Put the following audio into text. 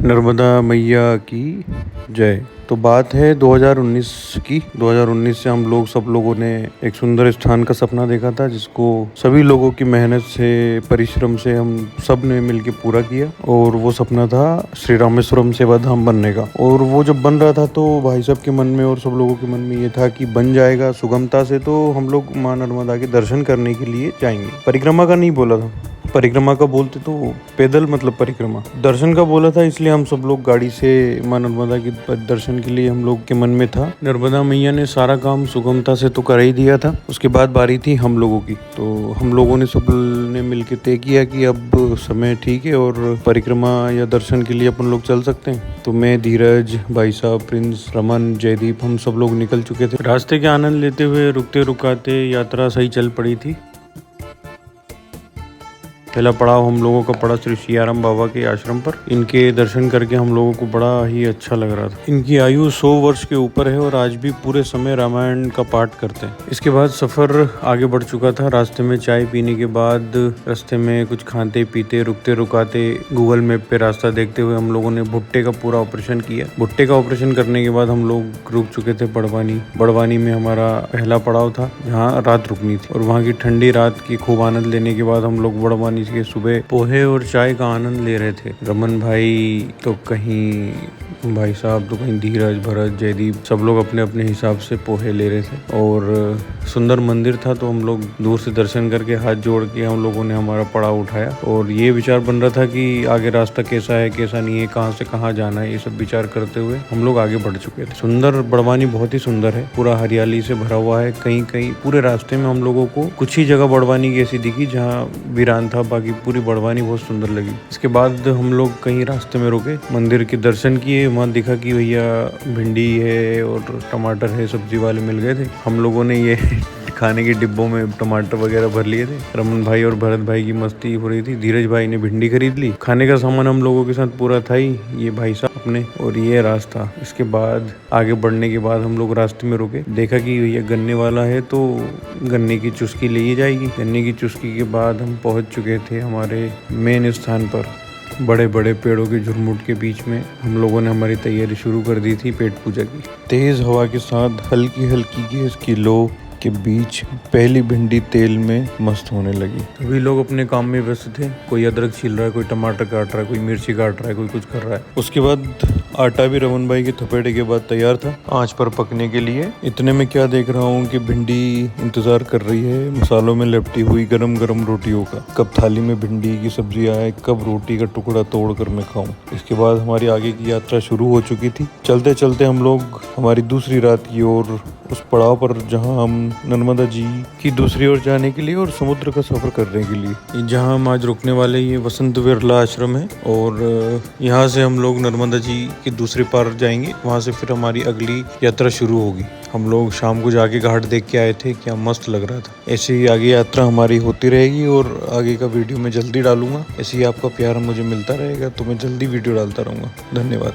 नर्मदा मैया की जय। तो बात है 2019 की। 2019 से हम लोग सब लोगों ने एक सुंदर स्थान का सपना देखा था, जिसको सभी लोगों की मेहनत से, परिश्रम से हम सब ने मिलकर पूरा किया। और वो सपना था श्री रामेश्वरम सेवा धाम बनने का। और वो जब बन रहा था तो भाई साहब के मन में और सब लोगों के मन में ये था कि बन जाएगा सुगमता से, तो हम लोग माँ नर्मदा के दर्शन करने के लिए जाएंगे। परिक्रमा का नहीं बोला था, परिक्रमा का बोलते तो पैदल मतलब परिक्रमा, दर्शन का बोला था। इसलिए हम सब लोग गाड़ी से माँ नर्मदा के दर्शन के लिए हम लोग के मन में था। नर्मदा मैया ने सारा काम सुगमता से तो कर ही दिया था। उसके बाद बारी थी हम लोगों की। तो हम लोगों ने सब ने मिलकर तय किया कि अब समय ठीक है और परिक्रमा या दर्शन के लिए अपन लोग चल सकते हैं। तो मैं, धीरज, भाई साहब, प्रिंस, रमन, जयदीप, हम सब लोग निकल चुके थे। रास्ते के आनंद लेते हुए रुकते रुकाते यात्रा सही चल पड़ी थी। पहला पड़ाव हम लोगों का पड़ा श्री सियाराम बाबा के आश्रम पर। इनके दर्शन करके हम लोगों को बड़ा ही अच्छा लग रहा था। इनकी आयु 100 वर्ष के ऊपर है और आज भी पूरे समय रामायण का पाठ करते हैं। इसके बाद सफर आगे बढ़ चुका था। रास्ते में चाय पीने के बाद रास्ते में कुछ खाते पीते, रुकते रुकाते, गूगल मैप पे रास्ता देखते हुए हम लोगों ने भुट्टे का पूरा ऑपरेशन किया। भुट्टे का ऑपरेशन करने के बाद हम लोग रुक चुके थे बड़वानी। बड़वानी में हमारा पहला पड़ाव था, जहाँ रात रुकनी थी। और वहाँ की ठंडी रात की खूब आनंद लेने के बाद हम लोग बड़वानी के सुबह पोहे और चाय का आनंद ले रहे थे। रमन भाई तो कहीं, भाई साहब तो कहीं, धीरज, भरत, जयदीप, सब लोग अपने अपने हिसाब से पोहे ले रहे थे। और सुंदर मंदिर था तो हम लोग दूर से दर्शन करके हाथ जोड़ के हम लोगों ने हमारा पड़ाव उठाया। और ये विचार बन रहा था कि आगे रास्ता कैसा है, कैसा नहीं है, कहाँ से कहाँ जाना है, ये सब विचार करते हुए हम लोग आगे बढ़ चुके थे। सुंदर बड़वानी बहुत ही सुंदर है, पूरा हरियाली से भरा हुआ है। कहीं कहीं पूरे रास्ते में हम लोगों को कुछ ही जगह बड़वानी की ऐसी दिखी जहाँ वीरान था, बाकी पूरी बड़वानी बहुत सुंदर लगी। इसके बाद हम लोग कहीं रास्ते में रुके, मंदिर के दर्शन किए। वहाँ दिखा कि भैया भिंडी है और टमाटर है, सब्जी वाले मिल गए थे। हम लोगों ने ये खाने के डिब्बों में टमाटर वगैरह भर लिए थे। रमन भाई और भरत भाई की मस्ती हो रही थी। धीरज भाई ने भिंडी खरीद ली। खाने का सामान हम लोगों के साथ पूरा था ही, ये भाई साहब अपने, और ये रास्ता। इसके बाद आगे बढ़ने के बाद हम लोग रास्ते में रुके, देखा कि भैया गन्ने वाला है तो गन्ने की चुस्की ली जाएगी। गन्ने की चुस्की के बाद हम पहुंच चुके थे हमारे मेन स्थान पर। बड़े बड़े पेड़ों के झुरमुट के बीच में हम लोगों ने हमारी तैयारी शुरू कर दी थी पेट पूजा की। तेज हवा के साथ हल्की हल्की गैस की लो के बीच पहली भिंडी तेल में मस्त होने लगी। सभी लोग अपने काम में व्यस्त थे। कोई अदरक छील रहा है, कोई टमाटर काट रहा है, कोई मिर्ची काट रहा है, कोई कुछ कर रहा है। उसके बाद आटा भी रमन भाई के थपेड़े के बाद तैयार था आंच पर पकने के लिए। इतने में क्या देख रहा हूँ कि भिंडी इंतजार कर रही है मसालों में लिपटी हुई गरम गरम रोटियों का। कब थाली में भिंडी की सब्जी आए, कब रोटी का टुकड़ा तोड़ कर मैं खाऊं। इसके बाद हमारी आगे की यात्रा शुरू हो चुकी थी। चलते चलते हम लोग हमारी दूसरी रात की ओर, उस पड़ाव पर जहां हम नर्मदा जी की दूसरी ओर जाने के लिए और समुद्र का सफर करने के लिए, जहां हम आज रुकने वाले, ये वसंत विरला आश्रम है। और यहाँ से हम लोग नर्मदा जी के दूसरे पार जाएंगे। वहां से फिर हमारी अगली यात्रा शुरू होगी। हम लोग शाम को जाके घाट देख के आए थे, क्या मस्त लग रहा था। ऐसे ही आगे यात्रा हमारी होती रहेगी और आगे का वीडियो मैं जल्दी डालूंगा। ऐसे ही आपका प्यार मुझे मिलता रहेगा तो मैं जल्दी वीडियो डालता रहूंगा। धन्यवाद।